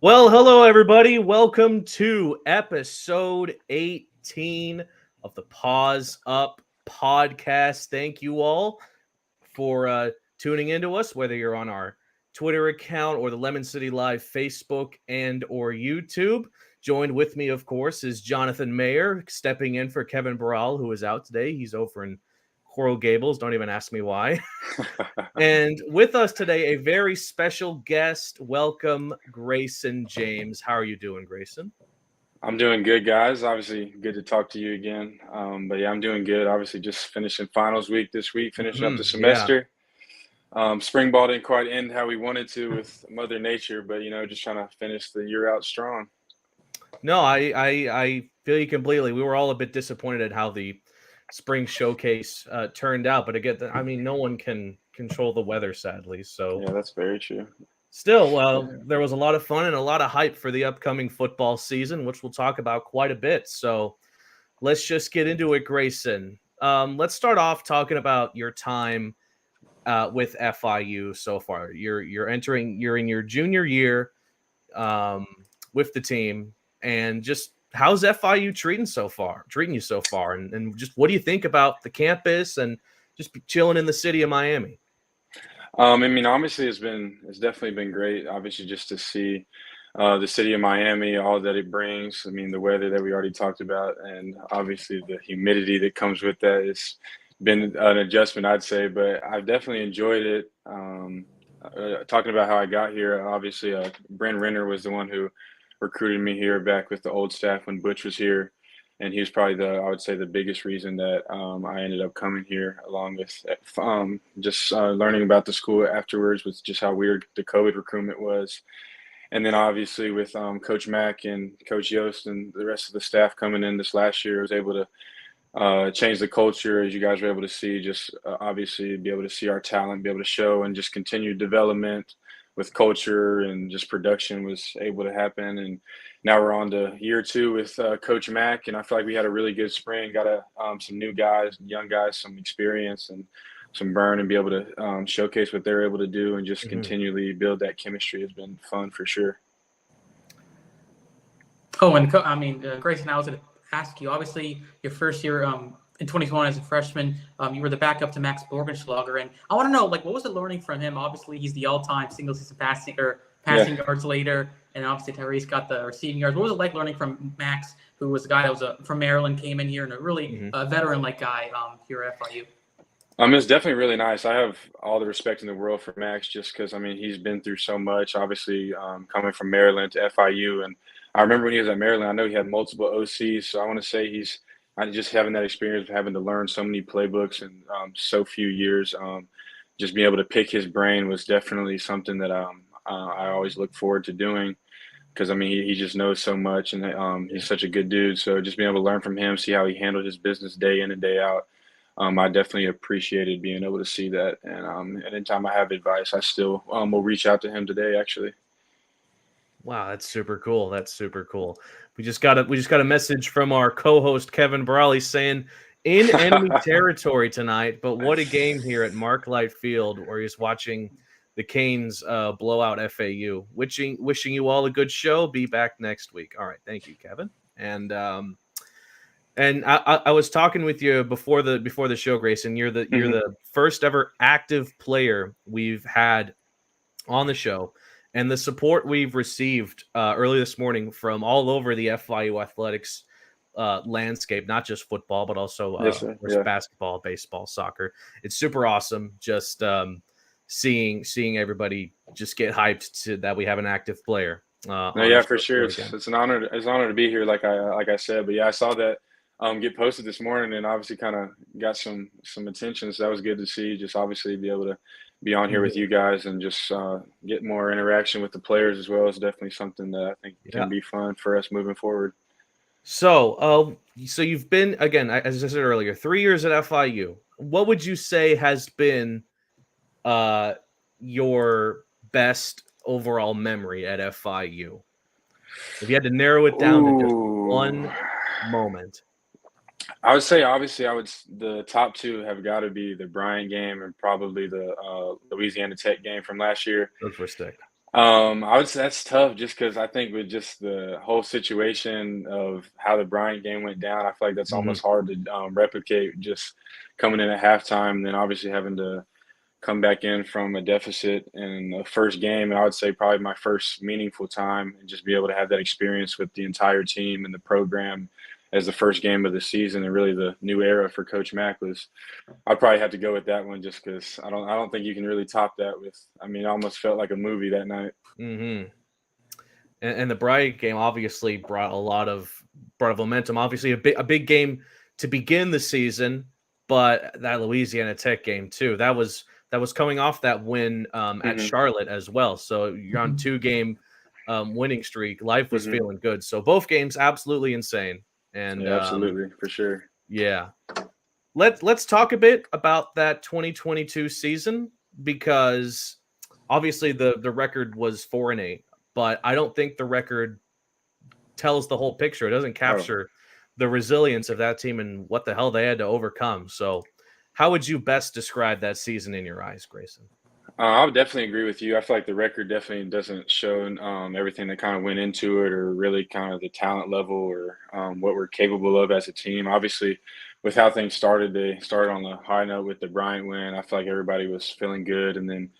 Well, hello everybody. Welcome to episode 18 of the Paws Up podcast. Thank you all for tuning into us, whether you're on our Twitter account or the Lemon City Live Facebook and or YouTube. Joined with me, of course, is Jonathan Mayer, stepping in for Kevin Barral, who is out today. He's over in Coral Gables. Don't even ask me why. And with us today, a very special guest. Welcome, Grayson James. How are you doing, Grayson? I'm doing good, guys. Obviously, good to talk to you again. But yeah, I'm doing good. Obviously, just finishing finals week this week, finishing up the Yeah. semester. Spring ball didn't quite end how we wanted to with Mother Nature, but just trying to finish the year out strong. No, I feel you completely. We were all a bit disappointed at how the spring showcase turned out, but again, I mean, no one can control the weather, sadly. So Yeah, that's very true. still, there was a lot of fun and a lot of hype for the upcoming football season, which we'll talk about quite a bit. So let's just get into it, Grayson. Let's start off talking about your time with FIU so far. You're in your junior year with the team, and just how's FIU treating you so far, and just what do you think about the campus and just chilling in the city of Miami? Obviously, it's definitely been great. Obviously, just to see the city of Miami, all that it brings. I mean, the weather that we already talked about, and obviously the humidity that comes with that. It's been an adjustment, I'd say, but I've definitely enjoyed it. Talking about how I got here, obviously, Brent Renner was the one who recruited me here back with the old staff when Butch was here. And he was probably I would say, the biggest reason that I ended up coming here, along with just learning about the school afterwards, with just how weird the COVID recruitment was. And then obviously with Coach Mack and Coach Yost and the rest of the staff coming in this last year, I was able to change the culture, as you guys were able to see, just obviously be able to see our talent, be able to show, and just continue development with culture and just production was able to happen. And now we're on to year two with Coach Mack, and I feel like we had a really good spring, got some new guys, young guys, some experience and some burn, and be able to showcase what they're able to do and just continually build that chemistry has been fun for sure. Oh, and Grayson, I was going to ask you, obviously, your first year in 2021 as a freshman, you were the backup to Max Borgenschlager. And I want to know, what was it learning from him? Obviously, he's the all-time single-season passing yards leader, and obviously Tyrese got the receiving yards. What was it like learning from Max, who was a guy that was from Maryland, came in here, and a really veteran-like guy here at FIU? It's definitely really nice. I have all the respect in the world for Max, just because, he's been through so much, obviously, coming from Maryland to FIU. And I remember when he was at Maryland, I know he had multiple OCs. So I want to say just having that experience of having to learn so many playbooks in so few years, just being able to pick his brain was definitely something that I always look forward to doing, because, he just knows so much, and he's such a good dude. So just being able to learn from him, see how he handled his business day in and day out. I definitely appreciated being able to see that. And anytime I have advice, I still will reach out to him today, actually. Wow, that's super cool. We just got a message from our co-host Kevin Brawley saying in enemy territory tonight, but what a game here at Marklight Field, where he's watching the Canes blow out FAU. Wishing you all a good show. Be back next week. All right, thank you, Kevin. And I was talking with you before the show, Grayson. You're the first ever active player we've had on the show, and the support we've received early this morning from all over the FIU athletics landscape, not just football, but also basketball, baseball, soccer. It's super awesome. Just seeing everybody just get hyped that we have an active player. For sure. It's an honor. It's an honor to be here, like I said. But yeah, I saw that get posted this morning, and obviously kind of got some attention. So that was good to see. Just obviously be able to be on here with you guys and just get more interaction with the players as well is definitely something that I think can be fun for us moving forward. So you've been, again, as I said earlier, 3 years at FIU. What would you say has been your best overall memory at FIU? If you had to narrow it down to just one moment. I would say, obviously, the top two have got to be the Bryant game and probably the Louisiana Tech game from last year. Those were sick. I would say that's tough just because I think with just the whole situation of how the Bryant game went down, I feel like that's Mhm. almost hard to replicate just coming in at halftime and then obviously having to come back in from a deficit in the first game. And I would say probably my first meaningful time and just be able to have that experience with the entire team and the program as the first game of the season and really the new era for Coach Mack was I'd probably have to go with that one just because I don't think you can really top that with I mean it almost felt like a movie that night. Mhm. And the Bryant game obviously brought momentum. Obviously, a big game to begin the season, but that Louisiana Tech game too. That was coming off that win at Hmm. Charlotte as well. So you're on Mhm. 2-game winning streak. Life was Hmm. feeling good. So both games absolutely insane. And Yeah, absolutely, for sure. yeah, let's talk a bit about that 2022 season because obviously the record was 4-8, but I don't think the record tells the whole picture. It doesn't Oh, capture the resilience of that team and what the hell they had to overcome. So, how would you best describe that season in your eyes, Grayson? I would definitely agree with you. I feel like the record definitely doesn't show everything that kind of went into it, or really kind of the talent level, or what we're capable of as a team. Obviously, with how things started, they started on a high note with the Bryant win. I feel like everybody was feeling good, and then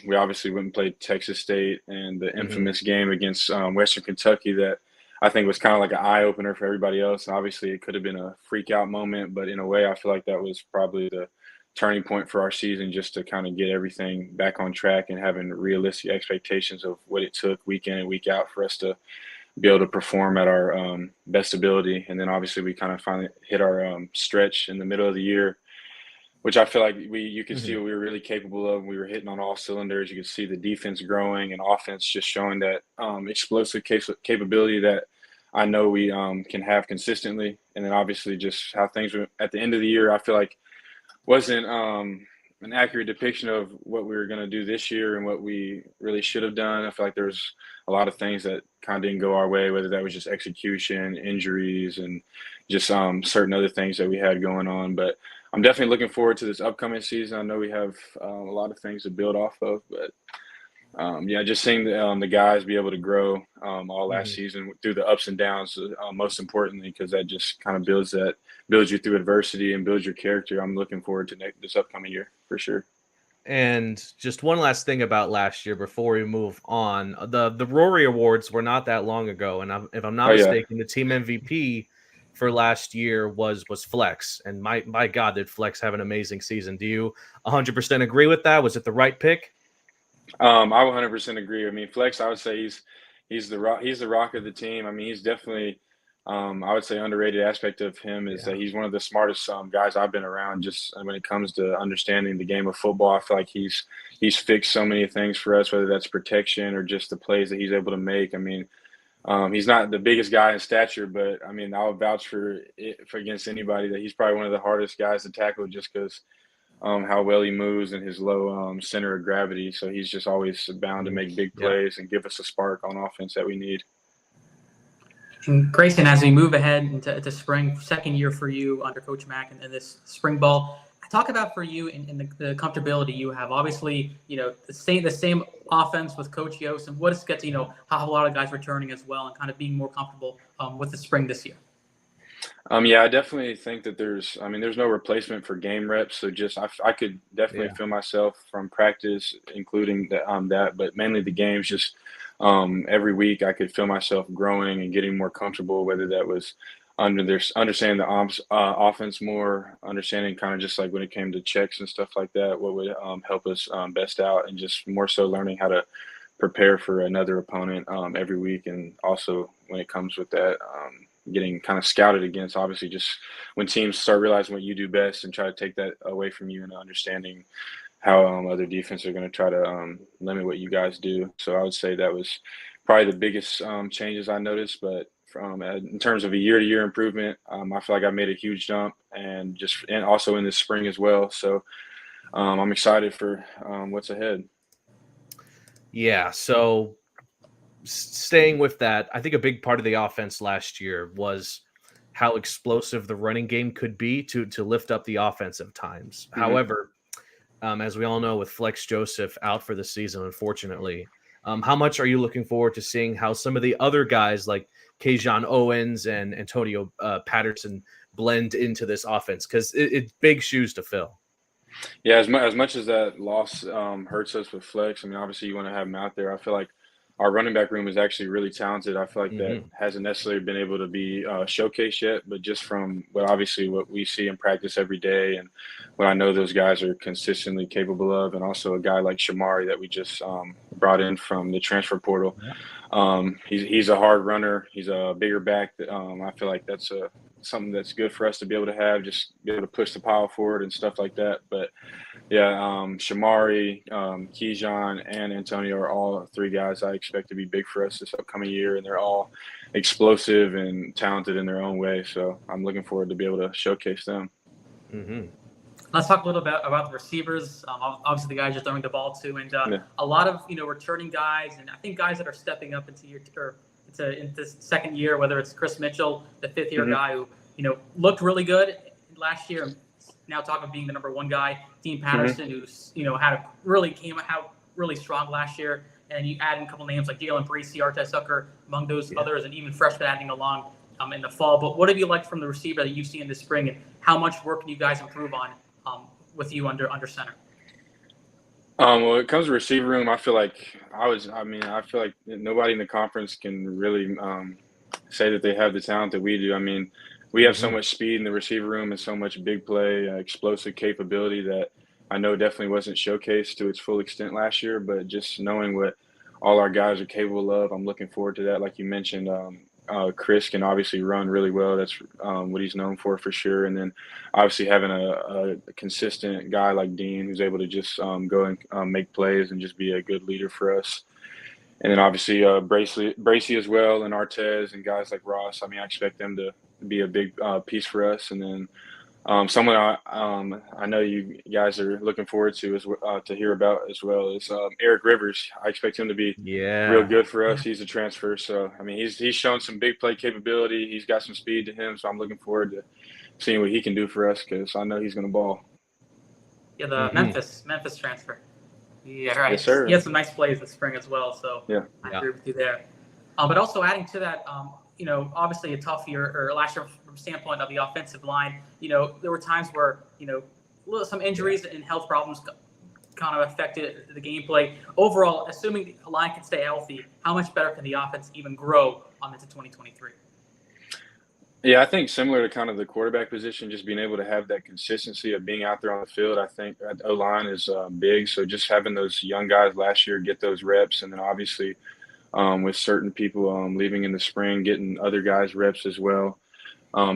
we obviously went and played Texas State and the Mhm. infamous game against Western Kentucky that I think was kind of like an eye opener for everybody else. And obviously, it could have been a freak out moment, but in a way, I feel like that was probably the turning point for our season just to kind of get everything back on track and having realistic expectations of what it took week in and week out for us to be able to perform at our best ability. And then obviously, we kind of finally hit our stretch in the middle of the year which I feel like you could see Mhm. what we were really capable of. We were hitting on all cylinders. You could see the defense growing and offense just showing that explosive capability that I know we can have consistently. And then obviously just how things were at the end of the year, I feel like wasn't an accurate depiction of what we were going to do this year and what we really should have done. I feel like there was a lot of things that kind of didn't go our way, whether that was just execution, injuries, and just certain other things that we had going on. But I'm definitely looking forward to this upcoming season. I know we have a lot of things to build off of, but yeah, just seeing the guys be able to grow all last Mhm. season through the ups and downs, most importantly, because that just kind of builds you through adversity and builds your character. I'm looking forward to this upcoming year for sure. And just one last thing about last year before we move on. The Rory Awards were not that long ago, and if I'm not Oh yeah. mistaken, the team MVP for last year was Flex. And my God, did Flex have an amazing season? Do you 100% agree with that? Was it the right pick? I 100% agree. I mean, Flex, I would say he's the rock of the team. I mean, he's definitely I would say underrated aspect of him is Yeah. that he's one of the smartest guys I've been around. Just when it comes to understanding the game of football, I feel like he's fixed so many things for us, whether that's protection or just the plays that he's able to make. I mean, he's not the biggest guy in stature, but I mean, I'll vouch for it for against anybody that he's probably one of the hardest guys to tackle just because how well he moves and his low center of gravity. So he's just always bound to Mhm. make big Yeah. plays and give us a spark on offense that we need. And Grayson, as we move ahead into spring, second year for you under Coach Mack and this spring ball, talk about for you and the comfortability you have. Obviously, the same offense with Coach Yost, and what it's get to have a lot of guys returning as well, and kind of being more comfortable with the spring this year. Yeah, I definitely think that I mean, there's no replacement for game reps. So just, I could definitely Yeah. feel myself from practice, including that, but mainly the games. Just every week, I could feel myself growing and getting more comfortable. Whether that was understanding the offense more, understanding kind of just like when it came to checks and stuff like that, what would help us best out, and just more so learning how to prepare for another opponent every week, and also when it comes with that. Getting kind of scouted against, obviously, just when teams start realizing what you do best and try to take that away from you and understanding how other defenses are going to try to limit what you guys do. So I would say that was probably the biggest changes I noticed. But in terms of a year-to-year improvement, I feel like I made a huge jump, and also in this spring as well. So I'm excited for what's ahead. Yeah. So staying with that, I think a big part of the offense last year was how explosive the running game could be to lift up the offensive times. Hmm. However, as we all know, with Flex Joseph out for the season, unfortunately, How much are you looking forward to seeing how some of the other guys like Kajon Owens and Antonio Patterson blend into this offense? Because it's big shoes to fill. Yeah, as much as that loss hurts us with flex, I mean, obviously you want to have him out there. I feel like our running back room is actually really talented. I feel like that hasn't necessarily been able to be showcased yet, but just from what we see in practice every day and what I know those guys are consistently capable of, and also a guy like Shamari that we just brought in from the transfer portal. He's a hard runner. He's a bigger back. I feel like that's something that's good for us to be able to have, just be able to push the pile forward and stuff like that. But yeah, Shamari, Keyshawn, and Antonio are all three guys I expect to be big for us this upcoming year, and they're all explosive and talented in their own way. So I'm looking forward to be able to showcase them. Let's talk a little bit about the receivers. Obviously, the guys you're throwing the ball to, and a lot of returning guys, and I think guys that are stepping up into this second year. Whether it's Chris Mitchell, the fifth-year guy who looked really good last year, and now talking about being the number one guy. Dean Patterson, who's came out really strong last year, and you add in a couple names like Jalen Breesy, Artez Tucker, among those others, and even freshmen adding along in the fall. But what have you liked from the receiver that you've seen this spring, and how much work can you guys improve on with you under center? When it comes to receiver room, I feel like nobody in the conference can really say that they have the talent that we do. I mean, we have so much speed in the receiver room and so much big play, explosive capability that I know definitely wasn't showcased to its full extent last year. But just knowing what all our guys are capable of, I'm looking forward to that. Like you mentioned, Chris can obviously run really well. That's what he's known for sure. And then obviously having a consistent guy like Dean who's able to just go and make plays and just be a good leader for us. And then obviously Bracey as well, and Artez and guys like Ross. I mean, I expect them to be a big piece for us. And then someone I know you guys are looking forward to to hear about as well is Eric Rivers. I expect him to be real good for us. He's a transfer, so I mean he's shown some big play capability. He's got some speed to him, so I'm looking forward to seeing what he can do for us because I know he's going to ball. Yeah, the Memphis transfer. Yeah, right. Yes, sir. He had some nice plays this spring as well, so I agree with you there. But also adding to that, obviously a tough year or last year from standpoint of the offensive line. There were times where some injuries and health problems kind of affected the gameplay. Overall, assuming the line can stay healthy, how much better can the offense even grow into 2023? Yeah, I think similar to kind of the quarterback position, just being able to have that consistency of being out there on the field, I think O-line is big. So just having those young guys last year get those reps, and then obviously with certain people leaving in the spring, getting other guys reps as well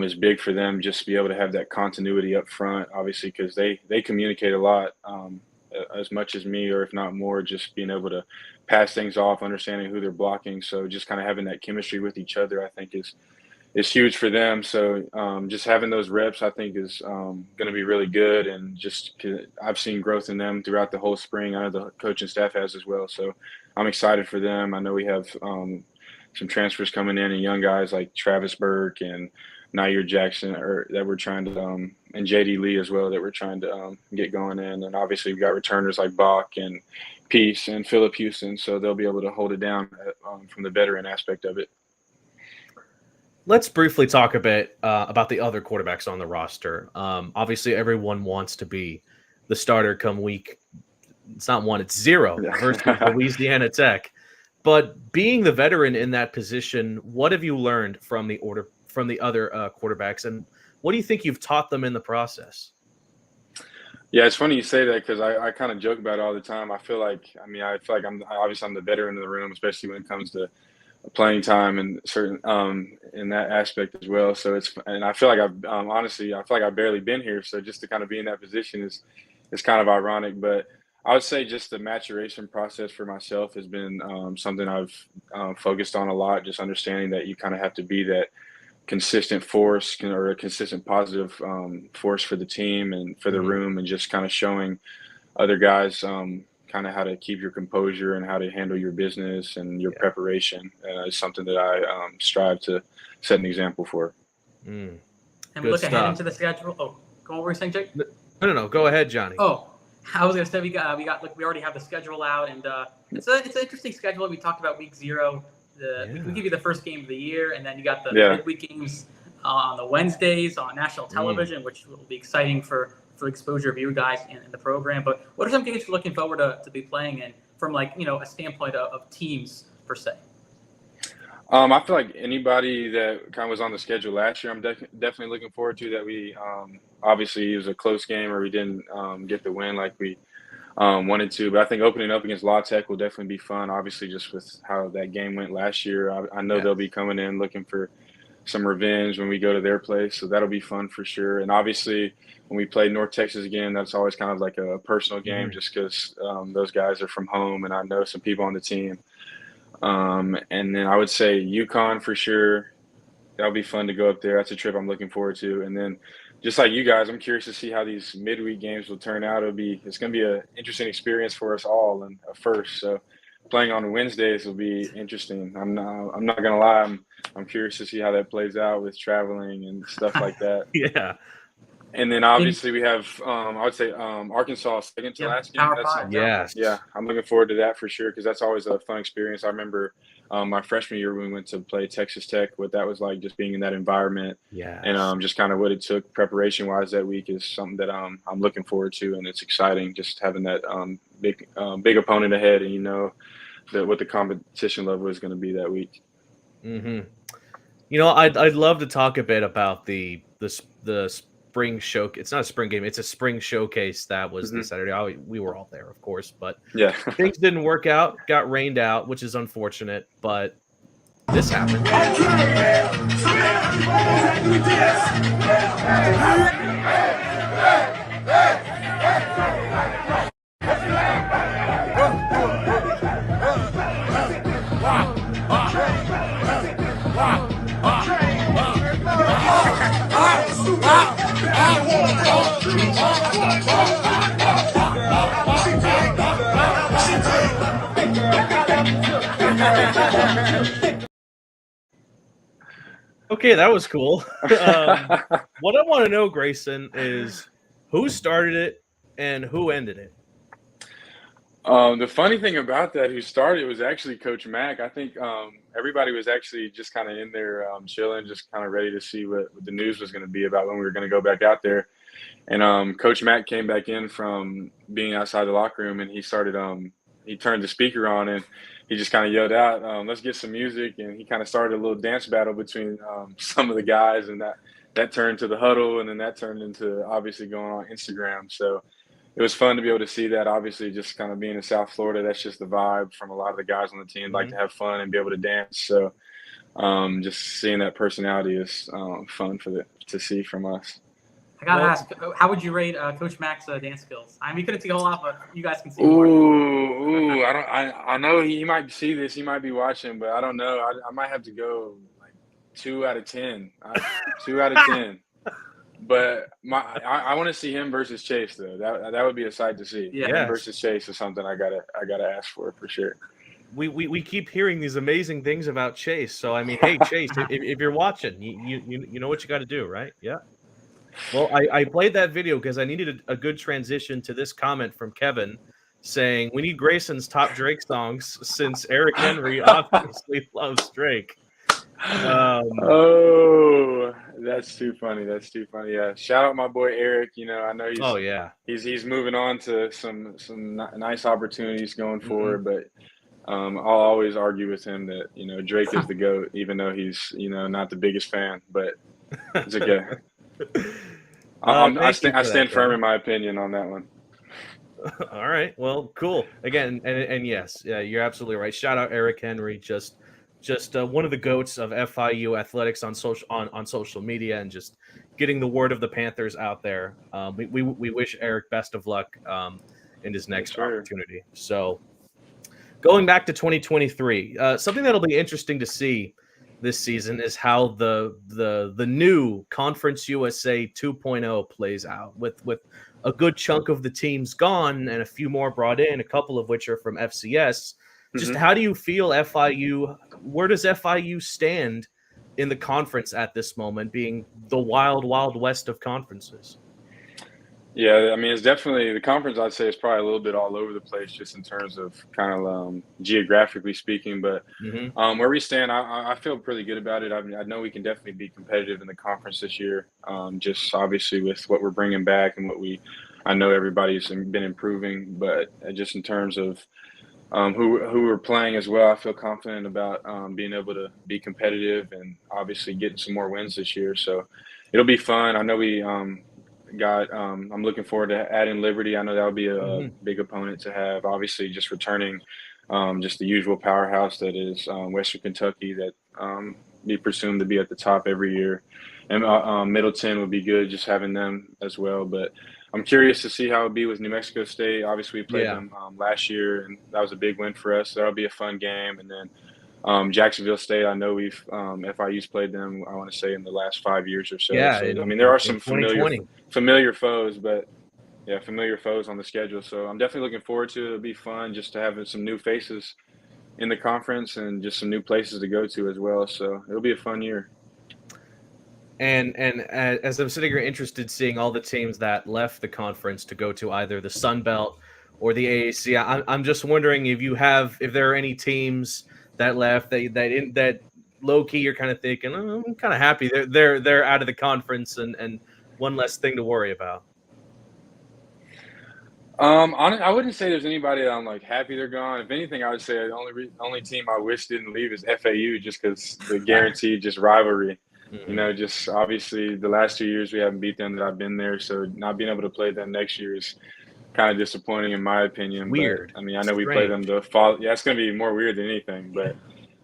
is big for them just to be able to have that continuity up front, obviously, because they communicate a lot as much as me, or if not more, just being able to pass things off, understanding who they're blocking. So just kind of having that chemistry with each other, I think is huge for them. So just having those reps, I think, is going to be really good. And just I've seen growth in them throughout the whole spring. I know the coaching staff has as well. So I'm excited for them. I know we have some transfers coming in and young guys like Travis Burke and Nair Jackson that we're trying to and JD Lee as well that we're trying to get going in. And obviously we've got returners like Bach and Peace and Phillip Houston. So they'll be able to hold it down from the veteran aspect of it. Let's briefly talk a bit about the other quarterbacks on the roster. Obviously, everyone wants to be the starter come week. It's not 1, it's 0 versus Louisiana Tech. But being the veteran in that position, what have you learned from the other quarterbacks, and what do you think you've taught them in the process? Yeah, it's funny you say that because I kind of joke about it all the time. I feel like I'm the veteran in the room, especially when it comes to playing time and certain in that aspect as well. So I feel like I've barely been here. So just to kind of be in that position is kind of ironic. But I would say just the maturation process for myself has been something I've focused on a lot. Just understanding that you kind of have to be that consistent force or a consistent positive force for the team and for the room, and just kind of showing other guys kind of how to keep your composure and how to handle your business and your preparation is something that I strive to set an example for. And we look ahead into the schedule. Oh, what were you saying, Jake? No. Go ahead, Johnny. Oh, I was gonna say we already have the schedule out, and it's an interesting schedule. We talked about week 0. We give you the first game of the year, and then you got the midweek games on the Wednesdays on national television, which will be exciting for exposure of you guys in the program. But what are some games you're looking forward to be playing in from a standpoint of teams per se? I feel like anybody that kind of was on the schedule last year, I'm definitely looking forward to that. We obviously it was a close game or we didn't get the win like we wanted to, but I think opening up against La Tech will definitely be fun. Obviously, just with how that game went last year, I know they'll be coming in looking for some revenge when we go to their place, so that'll be fun for sure. And obviously, when we play North Texas again, that's always kind of like a personal game, just because those guys are from home, and I know some people on the team. And then I would say UConn for sure. That'll be fun to go up there. That's a trip I'm looking forward to. And then just like you guys, I'm curious to see how these midweek games will turn out. It's going to be an interesting experience for us all and a first. So playing on Wednesdays will be interesting. I'm not going to lie. I'm curious to see how that plays out with traveling and stuff like that. Yeah. And then obviously we have, I would say, Arkansas second to last game. Power 5. Yes. Yeah, I'm looking forward to that for sure because that's always a fun experience. I remember my freshman year when we went to play Texas Tech, what that was like, just being in that environment. Yeah. And just kind of what it took preparation-wise that week is something that I'm looking forward to, and it's exciting just having that big opponent ahead, and what the competition level is going to be that week. Mm-hmm. I'd love to talk a bit about the spring show. It's not a spring game. It's a spring showcase that was this Saturday. We were all there, of course, but things didn't work out. Got rained out, which is unfortunate, but this happened. Okay, that was cool. What I want to know, Grayson, is who started it and who ended it? The funny thing about that, who started was actually Coach Mack. I think everybody was actually just kind of in there chilling, just kind of ready to see what the news was going to be about when we were going to go back out there. And Coach Mack came back in from being outside the locker room, and he started he turned the speaker on, and he just kind of yelled out, let's get some music. And he kind of started a little dance battle between some of the guys, and that turned to the huddle, and then that turned into obviously going on Instagram. So it was fun to be able to see that. Obviously, just kind of being in South Florida, that's just the vibe from a lot of the guys on the team, like to have fun and be able to dance. So just seeing that personality is fun to see from us. I gotta ask, how would you rate Coach Mack's dance skills? I mean, you couldn't see a whole lot, but you guys can see more. I know he might see this, he might be watching, but I don't know. I might have to go like 2 out of 10. 2 out of 10. But I want to see him versus Chase though. That would be a sight to see. Yeah. Him versus Chase is something I gotta ask for sure. We keep hearing these amazing things about Chase. So I mean, hey Chase, if you're watching, you know what you got to do, right? Yeah. Well, I played that video because I needed a good transition to this comment from Kevin saying we need Grayson's top Drake songs since Eric Henry obviously loves Drake. That's too funny. Yeah, shout out my boy Eric. I know he's moving on to some nice opportunities going forward, but I'll always argue with him that Drake is the GOAT, even though he's not the biggest fan, but it's okay. I stand firm in my opinion on that one. All right, well, cool. Again, and yes, yeah, you're absolutely right. Shout out Eric Henry, just one of the GOATs of FIU athletics on social media, and just getting the word of the Panthers out there. We wish Eric best of luck in his next opportunity. So going back to 2023, something that'll be interesting to see this season is how the new Conference USA 2.0 plays out with a good chunk of the teams gone and a few more brought in, a couple of which are from FCS. Just how do you feel FIU? Where does FIU stand in the conference at this moment, being the wild, wild west of conferences? Yeah, I mean, it's definitely the conference. I'd say is probably a little bit all over the place, just in terms of kind of geographically speaking. But Hmm. where we stand, I feel pretty good about it. I mean, I know we can definitely be competitive in the conference this year. Just obviously with what we're bringing back and I know everybody's been improving, but just in terms of who we're playing as well, I feel confident about being able to be competitive and obviously getting some more wins this year. So it'll be fun. I know we got. I'm looking forward to adding Liberty. I know that'll be a Hmm. big opponent to have. Obviously, just returning just the usual powerhouse that is Western Kentucky that be presumed to be at the top every year. And Middleton would be good, just having them as well. But I'm curious to see how it'll be with New Mexico State. Obviously, we played Yeah. them last year, and that was a big win for us. So that'll be a fun game. And then Jacksonville State, I know FIU's played them, I want to say, in the last 5 years or so. Yeah. So, I In, mean, there in, are in some 2020. familiar foes, but yeah, familiar foes on the schedule. So I'm definitely looking forward to it. It'll be fun just to have some new faces in the conference and just some new places to go to as well. So it'll be a fun year. And as I'm sitting here interested seeing all the teams that left the conference to go to either the Sun Belt or the AAC, I'm just wondering if there are any teams that left that low key you're kind of thinking, oh, I'm kind of happy they're out of the conference and one less thing to worry about. I wouldn't say there's anybody that I'm like happy they're gone. If anything, I would say the only team I wish didn't leave is FAU, just because the guaranteed just rivalry. Mhm. Just obviously the last 2 years we haven't beat them that I've been there, so not being able to play them next year is kind of disappointing in my opinion. But Weird, I mean, I know we play them strange. the fall. Yeah, it's going to be more weird than anything. But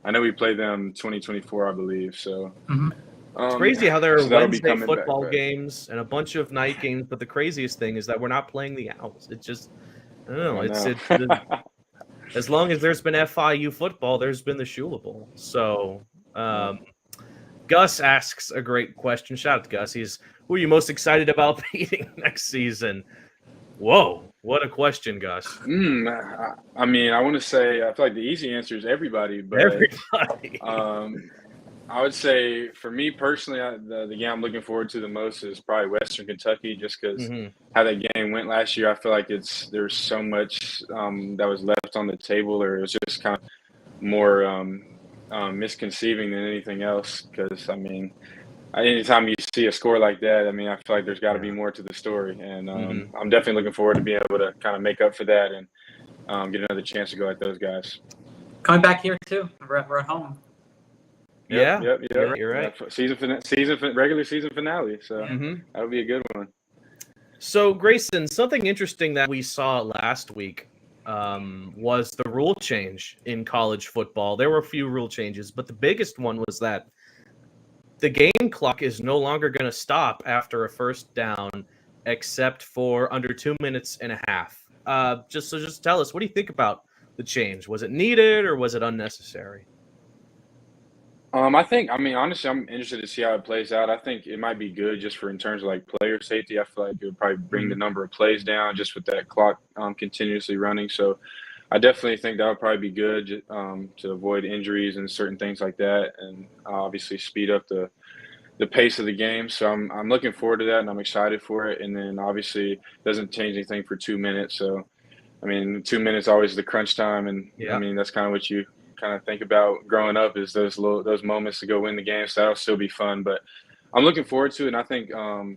I know we play them 2024, I believe. So, Mhm. It's crazy how there are so that'll be Wednesday coming back. football But games and a bunch of night games, but the craziest thing is that we're not playing the Owls. It just I don't know. I It's know. it. As long as there's been FIU football, there's been the Shula Bowl. So, Yeah. um, Gus asks a great question. Shout out to Gus. Who are you most excited about beating next season? Whoa, what a question, Gus. I mean, I want to say I feel like the easy answer is everybody, but Everybody. um, I would say for me personally, the game I'm looking forward to the most is probably Western Kentucky, just because Hmm. how that game went last year. I feel like there's so much that was left on the table, or it was just kind of more misconceiving than anything else. Because I mean, anytime you see a score like that, I mean, I feel like there's got to be Yeah. more to the story, and Hmm. I'm definitely looking forward to being able to kind of make up for that and get another chance to go at those guys. Coming back here too. We're at home. Yep, Yeah, yep, you're yep. right. You're right. Regular season finale. So Hmm. that would be a good one. So, Grayson, something interesting that we saw last week was the rule change in college football. There were a few rule changes, but the biggest one was that the game clock is no longer going to stop after a first down, except for under 2 minutes and a half. Just tell us, what do you think about the change? Was it needed or was it unnecessary? I mean, honestly, I'm interested to see how it plays out. I think it might be good just for in terms of like player safety. I feel like it would probably bring the Mhm. number of plays down just with that clock continuously running. So I definitely think that would probably be good to avoid injuries and certain things like that, and obviously speed up the pace of the game. So I'm looking forward to that, and I'm excited for it. And then obviously it doesn't change anything for 2 minutes. So I mean, 2 minutes always the crunch time, and I Yeah. mean that's kind of what you kind of think about growing up is those moments to go win the game. So that'll still be fun, but I'm looking forward to it. And I think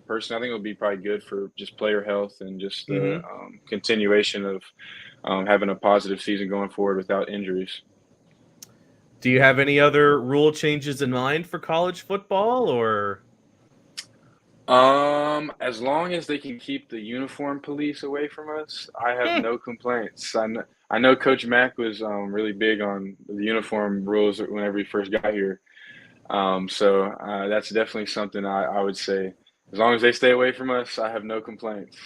personally, I think it'll be probably good for just player health and just the Hmm. continuation of having a positive season going forward without injuries. Do you have any other rule changes in mind for college football, or? As long as they can keep the uniform police away from us, I have Hmm. no complaints. I know Coach Mack was really big on the uniform rules whenever he first got here. So that's definitely something I would say. As long as they stay away from us, I have no complaints.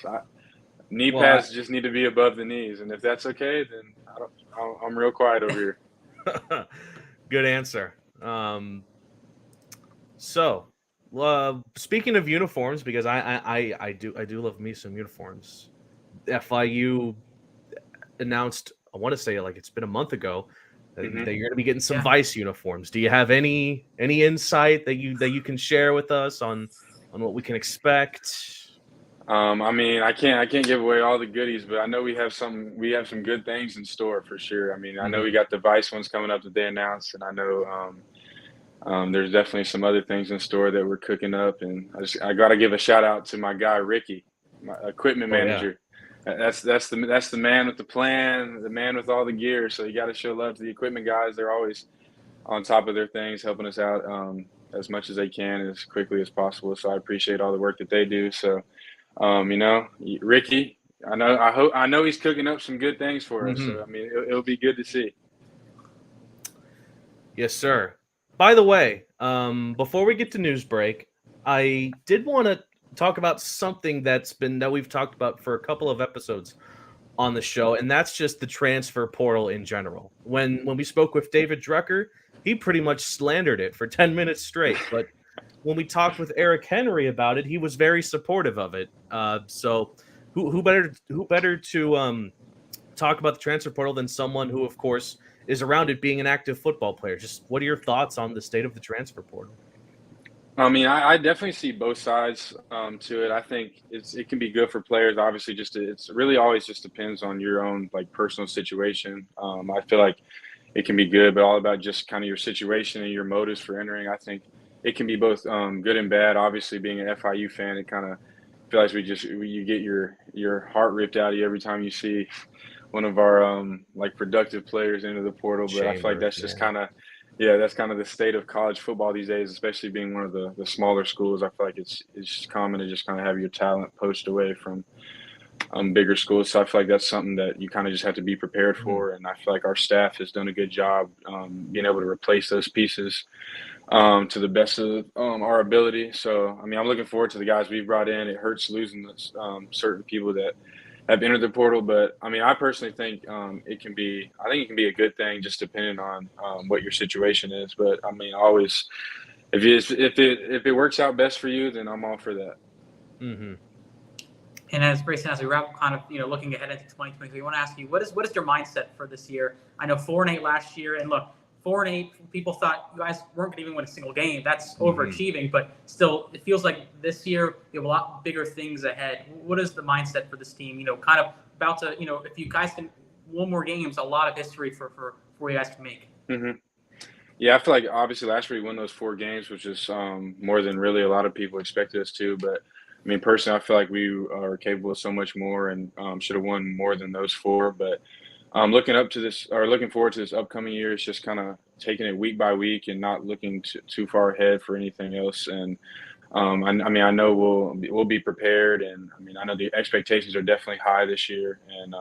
Knee Well, pads just need to be above the knees, and if that's okay, then I'm real quiet over here. good answer. So, speaking of uniforms, because I do love me some uniforms. FIU announced, I want to say like it's been a month ago, that Hmm. you're going to be getting some Yeah. Vice uniforms. Do you have any insight that you can share with us on what we can expect? I mean, I can't give away all the goodies, but I know we have some good things in store for sure. I mean, I know we got the Vice ones coming up that they announced, and I know there's definitely some other things in store that we're cooking up. And I got to give a shout out to my guy Ricky, my equipment manager. That's the man with the plan, the man with all the gear. So you got to show love to the equipment guys. They're always on top of their things, helping us out as much as they can, as quickly as possible. So I appreciate all the work that they do. So. Ricky, I know he's cooking up some good things for us. So I mean, it'll be good to see. Yes, sir. By the way, before we get to news break, I did want to talk about something that we've talked about for a couple of episodes on the show, and that's just the transfer portal in general. When we spoke with David Drucker, he pretty much slandered it for 10 minutes straight, but when we talked with Eric Henry about it, he was very supportive of it. So who better to talk about the transfer portal than someone who, of course, is around it, being an active football player? Just what are your thoughts on the state of the transfer portal? I mean, I definitely see both sides to it. I think it can be good for players. Obviously, it's really always just depends on your own personal situation. I feel like it can be good, but all about just kind of your situation and your motives for entering. I think it can be both good and bad. Obviously, being an FIU fan, it kind of feels like you get your heart ripped out of you every time you see one of our productive players into the portal. But I feel like that's just kind of that's kind of the state of college football these days, especially being one of the smaller schools. I feel like it's common to just kind of have your talent poached away from bigger schools. So I feel like that's something that you kind of just have to be prepared for. And I feel like our staff has done a good job being able to replace those pieces to the best of our ability. So, I mean, I'm looking forward to the guys we've brought in. It hurts losing certain people that have entered the portal, but I mean, I personally think it can be a good thing, just depending on what your situation is. But I mean, always, if it works out best for you, then I'm all for that. Mm-hmm. And as Grayson, as we wrap up, kind of looking ahead into 2023, I want to ask you, what is your mindset for this year? I know 4-8 last year, and look, 4-8, people thought you guys weren't going to even win a single game. That's overachieving, but still, it feels like this year you have a lot bigger things ahead. What is the mindset for this team? Kind of about to, if you guys can win more games, a lot of history for you guys to make. Mm-hmm. Yeah, I feel like obviously last year we won those 4 games, which is more than really a lot of people expected us to. But I mean, personally, I feel like we are capable of so much more and should have won more than those 4. But looking forward to this upcoming year, it's just kind of taking it week by week and not looking too far ahead for anything else. And I mean, I know we'll be prepared, and I mean, I know the expectations are definitely high this year. And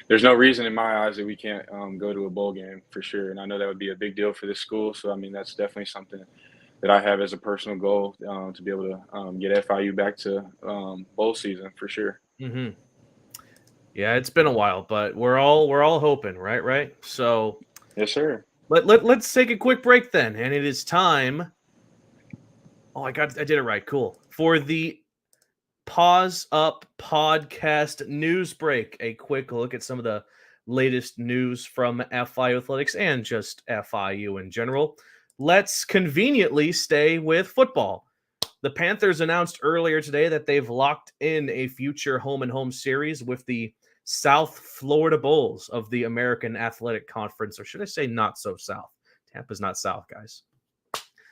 there's no reason in my eyes that we can't go to a bowl game for sure. And I know that would be a big deal for this school. So I mean, that's definitely something that I have as a personal goal to be able to get FIU back to bowl season for sure. Mm-hmm. Yeah, it's been a while, but we're all hoping, right? So yes, sir. Let's take a quick break then, and it is time. Oh, I did it right. Cool. For the Paws Up podcast news break, a quick look at some of the latest news from FIU athletics and just FIU in general. Let's conveniently stay with football. The Panthers announced earlier today that they've locked in a future home-and-home series with the South Florida Bulls of the American Athletic Conference, or should I say not so South? Tampa's not South, guys.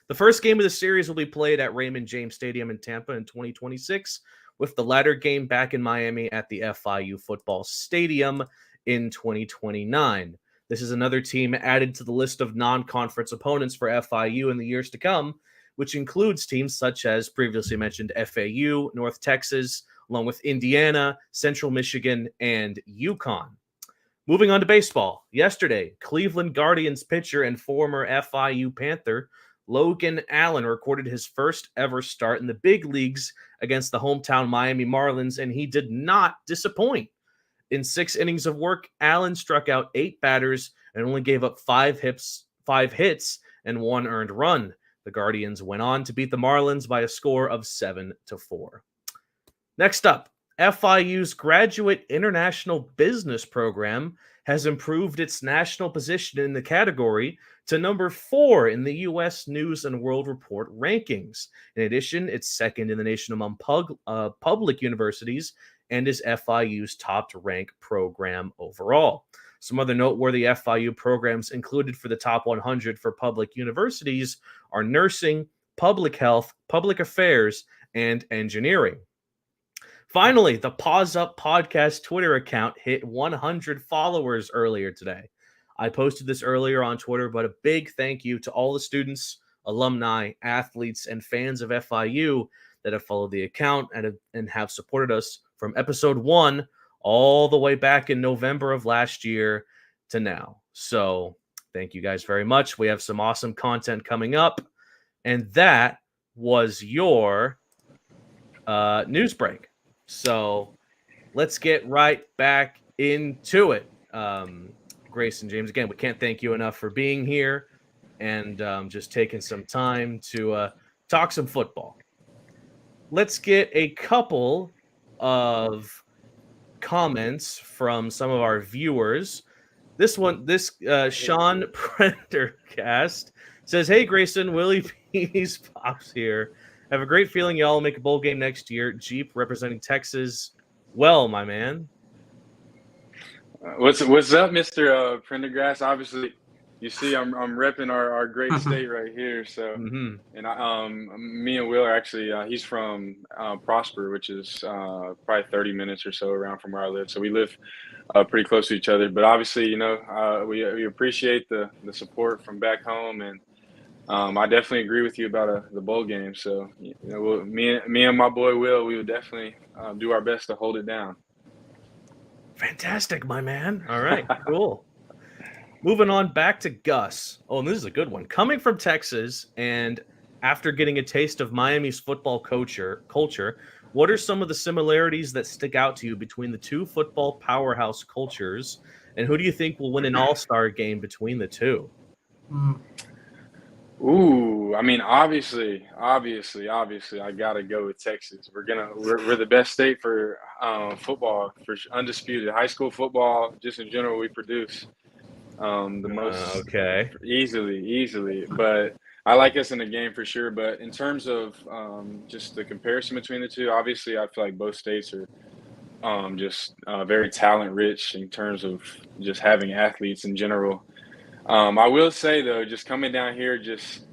The first game of the series will be played at Raymond James Stadium in Tampa in 2026, with the latter game back in Miami at the FIU Football Stadium in 2029. This is another team added to the list of non-conference opponents for FIU in the years to come, which includes teams such as previously mentioned FAU, North Texas, along with Indiana, Central Michigan, and UConn. Moving on to baseball. Yesterday, Cleveland Guardians pitcher and former FIU Panther Logan Allen recorded his first ever start in the big leagues against the hometown Miami Marlins, and he did not disappoint. In 6 innings of work, Allen struck out 8 batters and only gave up 5 hits and 1 earned run. The Guardians went on to beat the Marlins by a score of 7-4. Next up, FIU's Graduate International Business Program has improved its national position in the category to number 4 in the U.S. News and World Report rankings. In addition, it's second in the nation among public universities and is FIU's top-ranked program overall. Some other noteworthy FIU programs included for the top 100 for public universities are nursing, public health, public affairs, and engineering. Finally, the Paws Up podcast Twitter account hit 100 followers earlier today. I posted this earlier on Twitter, but a big thank you to all the students, alumni, athletes, and fans of FIU that have followed the account and have supported us from episode 1 all the way back in November of last year to now. So thank you guys very much. We have some awesome content coming up. And that was your news break. So let's get right back into it. Grayson James, again, we can't thank you enough for being here and just taking some time to talk some football. Let's get a couple of comments from some of our viewers. This Sean Prendergast says, "Hey Grayson, Willie P's Pops here. Have a great feeling y'all will make a bowl game next year. Jeep representing Texas. Well, my man." What's up, Mr. Prendergast? Obviously, you see I'm repping our great state right here. So, and me and Will are actually he's from Prosper, which is probably 30 minutes or so around from where I live. So we live pretty close to each other. But obviously, we appreciate the support from back home, and I definitely agree with you about the bowl game. So me and my boy Will, we would definitely do our best to hold it down. Fantastic, my man. All right, cool. Moving on back to Gus. Oh, and this is a good one. Coming from Texas and after getting a taste of Miami's football culture, what are some of the similarities that stick out to you between the two football powerhouse cultures? And who do you think will win an all-star game between the two? Ooh, I mean, obviously, I gotta go with Texas. We're the best state for football, for undisputed high school football. Just in general, we produce the most easily. But I like us in the game for sure. But in terms of just the comparison between the two, obviously, I feel like both states are just very talent rich in terms of just having athletes in general. I will say though, just coming down here, just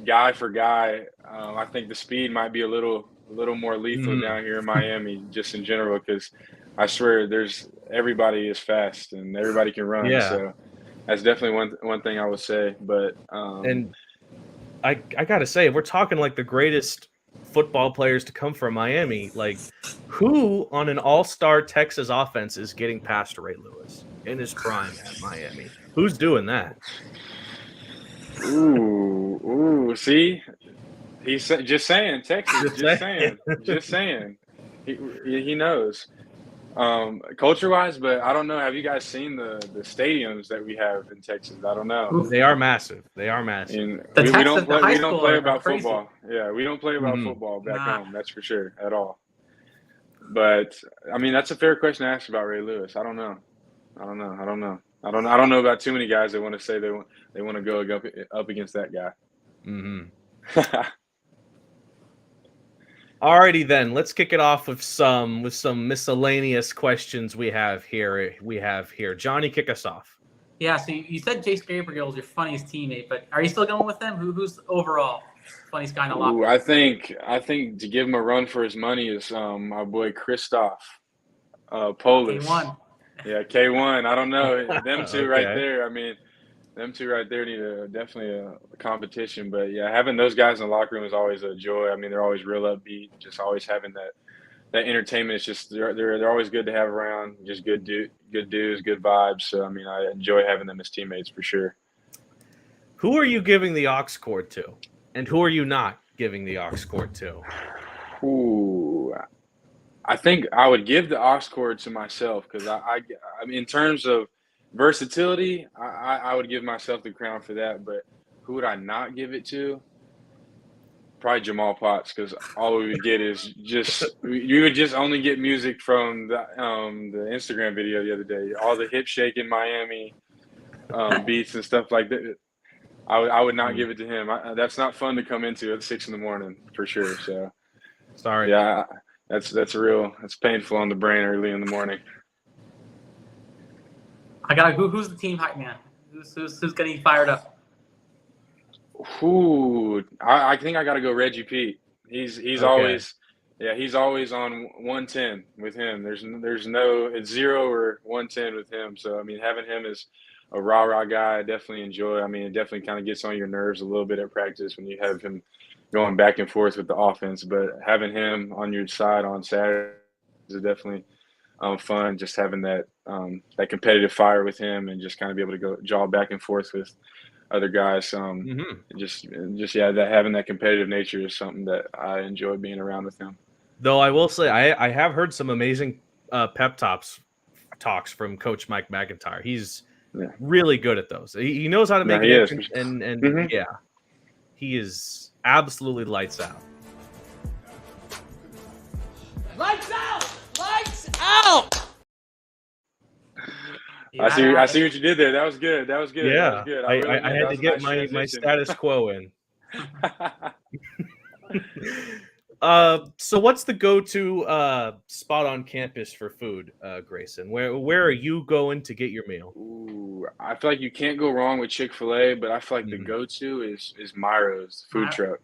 guy for guy, I think the speed might be a little more lethal down here in Miami, just in general, because I swear everybody is fast and everybody can run. Yeah. So that's definitely one thing I would say. But and I gotta say, we're talking like the greatest football players to come from Miami. Like, who on an all-star Texas offense is getting past Ray Lewis in his prime at Miami? Who's doing that? Ooh, see? He's just saying, Texas, just saying. He knows. Culture-wise, but I don't know. Have you guys seen the stadiums that we have in Texas? I don't know. They are massive. And we don't play about football. Yeah, we don't play about football back home. That's for sure, at all. But I mean, that's a fair question to ask about Ray Lewis. I don't know. I don't know about too many guys that want to say they want to go up against that guy. Alrighty then, let's kick it off with some miscellaneous questions we have here. Johnny, kick us off. Yeah, so you said Jace Gabriel is your funniest teammate, but are you still going with them? Who's overall funniest guy in the locker room? I think to give him a run for his money is my boy Christoph Polis. K1. Yeah, K1. I don't know. Them two right there. I mean, them two right there need definitely a competition. But, yeah, having those guys in the locker room is always a joy. I mean, they're always real upbeat, just always having that entertainment. It's just they're always good to have around, just good dudes, good vibes. So, I mean, I enjoy having them as teammates for sure. Who are you giving the aux cord to? And who are you not giving the aux cord to? Ooh, I think I would give the aux cord to myself because I mean, in terms of versatility, I would give myself the crown for that. But who would I not give it to? probably Jamal Potts, because all we would get is you would just only get music from the Instagram video the other day. All the hip shaking Miami beats and stuff like that. I would not give it to him. That's not fun to come into at 6 a.m. for sure. So Sorry. yeah, that's painful on the brain early in the morning. Who's the team hype man? Who's getting fired up? I think I got to go Reggie Pete. He's Okay. always he's always on 110 with him. There's no it's 0 or 110 with him. So I mean, having him as a rah guy, I definitely enjoy. I mean, it definitely kind of gets on your nerves a little bit at practice when you have him going back and forth with the offense. But having him on your side on Saturday is definitely fun. Just having that competitive fire with him and just kind of be able to go jaw back and forth with other guys. Just that having that competitive nature is something that I enjoy being around with him. Though I will say I have heard some amazing pep talks from Coach Mike McIntyre. He's really good at those. He knows how to make it, and he is absolutely lights out. Lights out! Lights out! I see what you did there. That was good. Yeah, that was good. I had to get my status quo in. So what's the go-to spot on campus for food, Grayson? Where are you going to get your meal? Ooh, I feel like you can't go wrong with Chick-fil-A, but I feel like the go-to is Myro's food truck.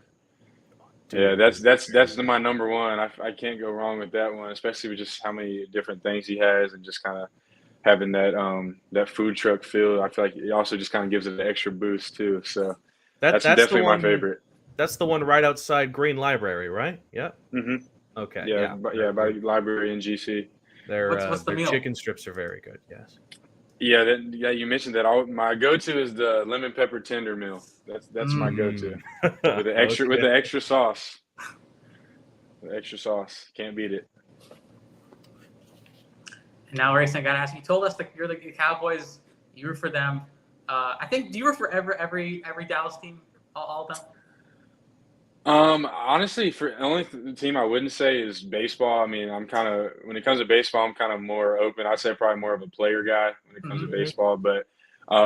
Yeah, that's my number one. I can't go wrong with that one, especially with just how many different things he has and just kind of having that food truck feel. I feel like it also just kind of gives it an extra boost too. So that's definitely my favorite. That's the one right outside Green Library, right? Yeah. Mm-hmm. Okay. Yeah, by the library in GC. Their meal? chicken strips are very good. Yes. Yeah, you mentioned that. My go-to is the lemon pepper tender meal. That's my go-to with the extra sauce. The extra sauce, can't beat it. And now, Grayson, I gotta ask. You told us that you're the Cowboys. You root for them. I think. Do you root for every Dallas team? All of them? Honestly, for the only team I wouldn't say is baseball. I mean, when it comes to baseball, I'm kind of more open. I'd say probably more of a player guy when it comes to baseball. But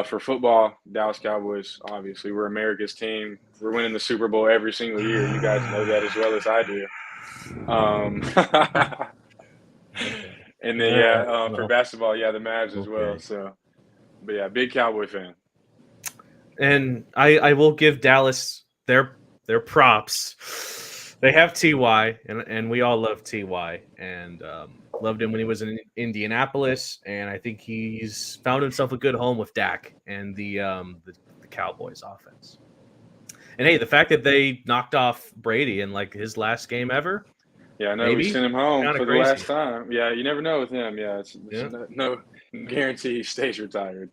for football, Dallas Cowboys, obviously, we're America's team. We're winning the Super Bowl every single year. You guys know that as well as I do. And then for basketball, the Mavs as well. So, but yeah, big Cowboy fan. And I will give Dallas their props. They have Ty, and we all love Ty, and loved him when he was in Indianapolis, and I think he's found himself a good home with Dak and the Cowboys offense. And hey, the fact that they knocked off Brady in like his last game ever. Yeah, I know we sent him home for the last time. Yeah, you never know with him. Yeah, it's no guarantee he stays retired.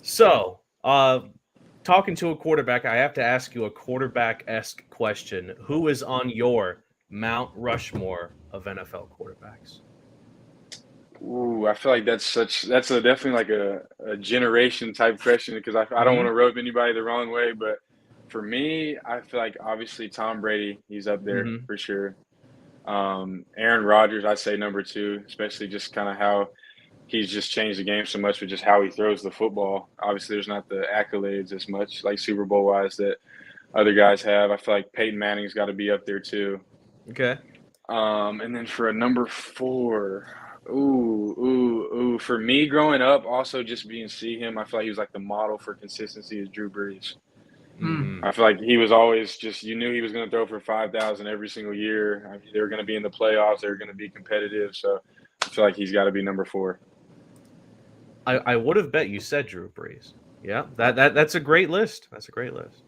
So, talking to a quarterback, I have to ask you a quarterback-esque question. Who is on your Mount Rushmore of NFL quarterbacks? Ooh, I feel like that's definitely like a generation type question, because I don't want to rub anybody the wrong way, but for me, I feel like obviously Tom Brady, he's up there for sure. Aaron Rodgers, I'd say number 2, especially just kind of how he's just changed the game so much with just how he throws the football. Obviously, there's not the accolades as much, like Super Bowl wise, that other guys have. I feel like Peyton Manning's got to be up there too. Okay. And then for a number 4, for me growing up, also just see him, I feel like he was like the model for consistency is Drew Brees. I feel like he was always you knew he was going to throw for 5,000 every single year. I mean, they were going to be in the playoffs. They were going to be competitive. So I feel like he's got to be number 4. I would have bet you said Drew Brees. Yeah, that's a great list. That's a great list.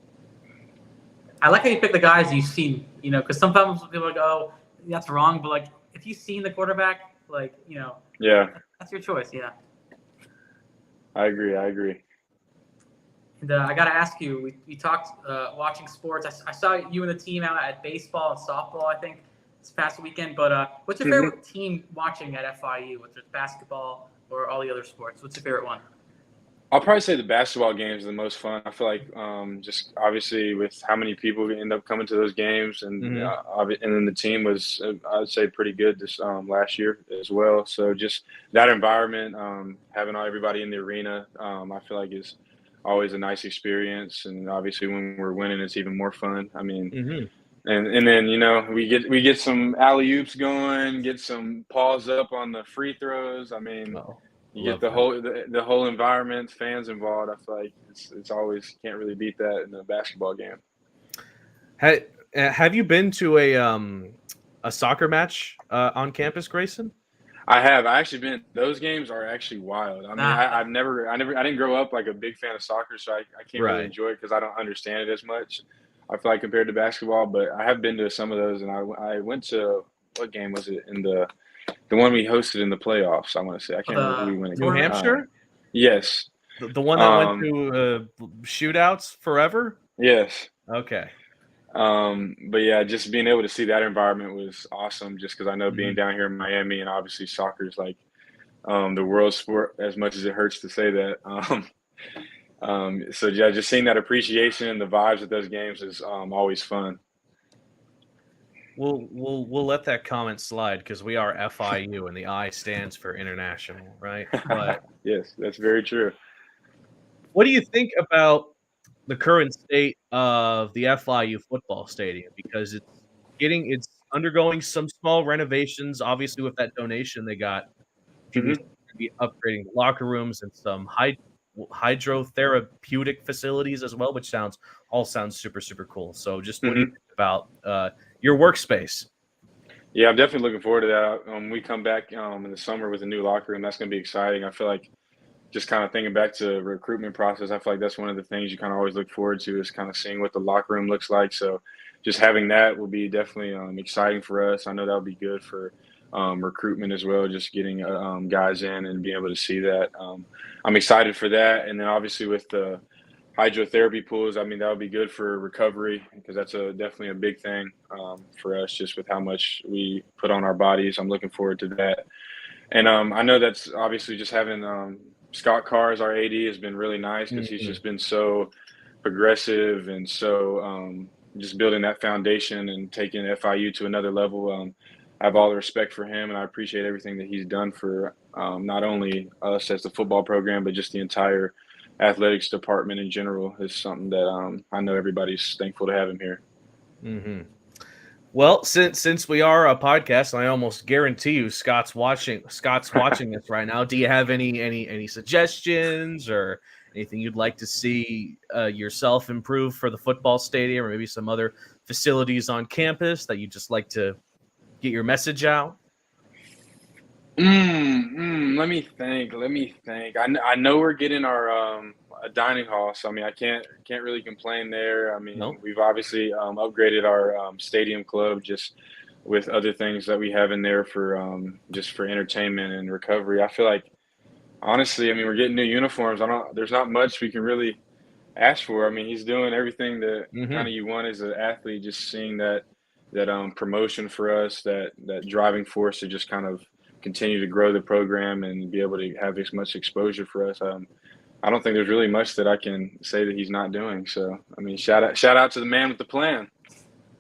I like how you pick the guys you've seen, because sometimes people are like, oh, that's wrong. But, like, if you've seen the quarterback, like, that's your choice, I agree. And I got to ask you, we talked watching sports. I saw you and the team out at baseball and softball, I think, this past weekend. But what's your favorite team watching at FIU, whether it's basketball or all the other sports? What's your favorite one? I'll probably say the basketball games are the most fun. I feel like just obviously with how many people end up coming to those games, and Mhm. and then the team was I'd say pretty good this last year as well. So just that environment, having everybody in the arena, I feel like is always a nice experience. And obviously when we're winning, it's even more fun. I mean, Mhm. and then we get some alley oops going, get some paws up on the free throws. I mean, Oh, you get love the that. the whole environment, fans involved. I feel like it's always can't really beat that in a basketball game. Ha- have you been to a soccer match on campus, Grayson? I have. I actually been. Those games are actually wild. I mean, Nah, I didn't grow up like a big fan of soccer, so I can't really Right. enjoy it because I don't understand it as much. I feel like compared to basketball, but I have been to some of those, and I went to what game was it in the one we hosted in the playoffs? I want to say I for can't remember who we the went New against. tournament. Hampshire, Yes, the one that went um, to shootouts forever. yes. Okay. But yeah, just being able to see that environment was awesome. Just because I know being Mhm. down here in Miami, and obviously soccer is like the world sport. As much as it hurts to say that, so yeah, just seeing that appreciation and the vibes at those games is always fun. We'll let that comment slide because we are FIU and the I stands for international, right? But Yes, that's very true. what do you think about the current state of the FIU football stadium? Because it's undergoing some small renovations. Obviously, with that donation they got a few weeks Hmm. ago, to be upgrading the locker rooms and some hydrotherapeutic facilities as well, which sounds super cool. So, just what do you Hmm. think about your workspace? Yeah, I'm definitely looking forward to that. We come back in the summer with a new locker room. That's going to be exciting. I feel like just kind of thinking back to recruitment process, I feel like that's one of the things you kind of always look forward to is kind of seeing what the locker room looks like. So just having that will be definitely exciting for us. I know that'll be good for recruitment as well, just getting guys in and being able to see that. I'm excited for that. And then obviously with the hydrotherapy pools, I mean, that would be good for recovery because that's definitely a big thing for us just with how much we put on our bodies. I'm looking forward to that. And I know that's obviously just having Scott Carr as our AD has been really nice because he's Mhm. just been so progressive and so just building that foundation and taking FIU to another level. I have all the respect for him, and I appreciate everything that he's done for not only us as the football program, but just the entire athletics department in general. Is something that I know everybody's thankful to have him here. Mhm. Well, since we are a podcast, and I almost guarantee you Scott's watching this right now. Do you have any suggestions or anything you'd like to see yourself improve for the football stadium, or maybe some other facilities on campus that you just like to get your message out? Let me think. Let me think. I know we're getting our a dining hall, so I mean I can't really complain there. I mean No. we've obviously upgraded our stadium club just with other things that we have in there for just for entertainment and recovery. I feel like honestly, I mean we're getting new uniforms. I don't. There's not much we can really ask for. I mean he's doing everything that kind Hmm. of you want as an athlete. Just seeing that promotion for us, that driving force to just kind of continue to grow the program and be able to have as much exposure for us. I don't think there's really much that I can say that he's not doing. So I mean, shout out to the man with the plan.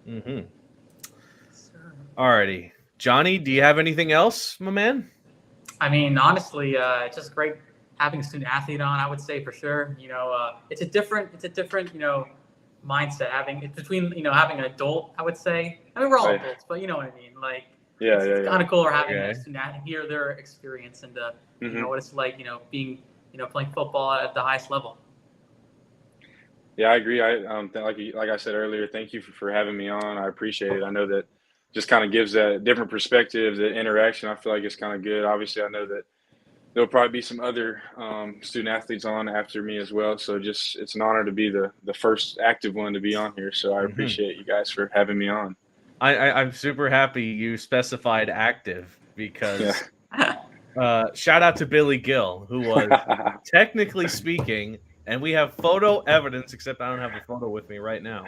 Hmm. Sure. Alrighty, Johnny. Do you have anything else, my man? I mean, honestly, it's just great having a student athlete on. I would say for sure. It's a different, mindset having it's between having an adult. I would say. I mean, we're Oh, all yeah, adults, but you know what I mean. Like, yeah, it's yeah, kind of cooler having a Okay. student athlete hear their experience and yeah. what it's like, being playing football at the highest level. Yeah, I agree. Like I said earlier, thank you for having me on. I appreciate it. I know that just kind of gives that different perspective, the interaction. I feel like it's kind of good. Obviously, I know that there'll probably be some other student athletes on after me as well. So just it's an honor to be the first active one to be on here. So I Hmm. appreciate you guys for having me on. I'm super happy you specified active Yeah. because shout out to Billy Gill, who was technically speaking, and we have photo evidence, except I don't have the photo with me right now.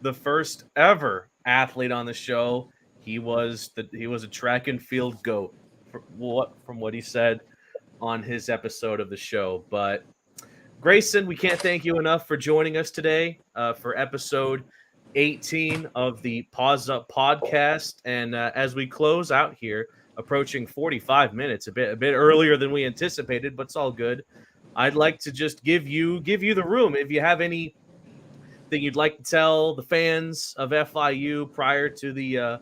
The first ever athlete on the show. He was a track and field goat from what he said on his episode of the show. But Grayson, we can't thank you enough for joining us today for episode 18 of the Paws Up podcast. And as we close out here, approaching 45 minutes, a bit earlier than we anticipated, but it's all good. I'd like to just give you the room. If you have anything you'd like to tell the fans of FIU prior to the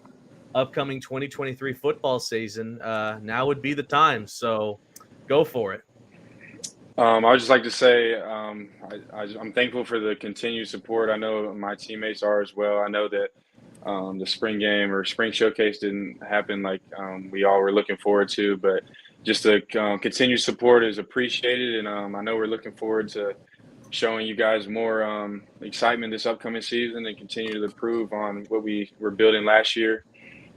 upcoming 2023 football season, now would be the time. So go for it. I would just like to say I'm thankful for the continued support. I know my teammates are as well. I know that the spring game or spring showcase didn't happen like we all were looking forward to, but just the continued support is appreciated. And I know we're looking forward to showing you guys more excitement this upcoming season and continue to improve on what we were building last year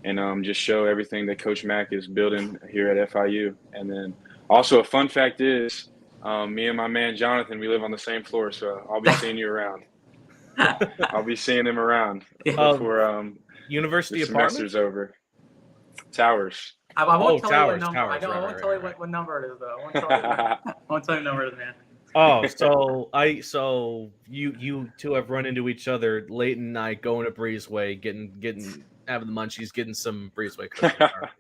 and just show everything that Coach Mack is building here at FIU. And then also a fun fact is, me and my man Jonathan, we live on the same floor, so I'll be seeing you around. I'll be seeing him around before University the semester's over. Towers. I won't tell Towers, you what number. Towers, I won't tell you what number it is, though. I won't tell you the number it is, man. Oh, so you two have run into each other late at night, going to Breezeway, getting having the munchies, getting some Breezeway cookies. Okay.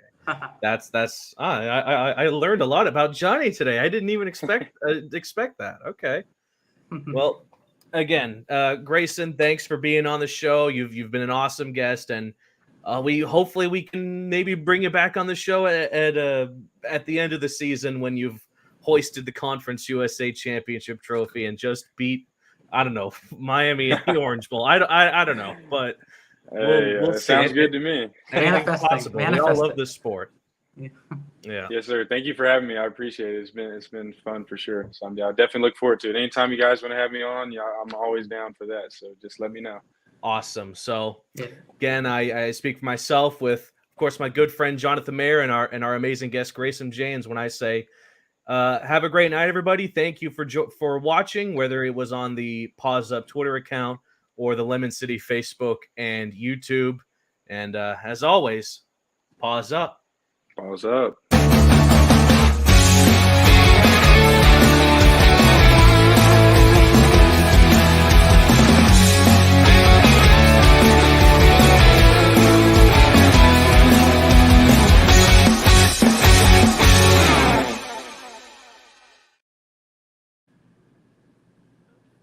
That's I learned a lot about Johnny today. I didn't even expect that. Okay. Well, again, Grayson, thanks for being on the show. You've been an awesome guest, and we can maybe bring you back on the show at the end of the season when you've hoisted the Conference USA Championship trophy and just beat, I don't know, Miami in the Orange Bowl. I don't know, but we'll see. Sounds good to me. Anything's possible. We all love this sport. Yeah. Yes, sir. Thank you for having me. I appreciate it. It's been fun for sure. So I definitely look forward to it. Anytime you guys want to have me on, I'm always down for that. So just let me know. Awesome. So again, I speak for myself with, of course, my good friend Jonathan Mayer and our amazing guest Grayson James when I say, have a great night, everybody. Thank you for watching, whether it was on the Paws Up Twitter account or the Lemon City Facebook and YouTube. And as always, Paws Up. Paws up.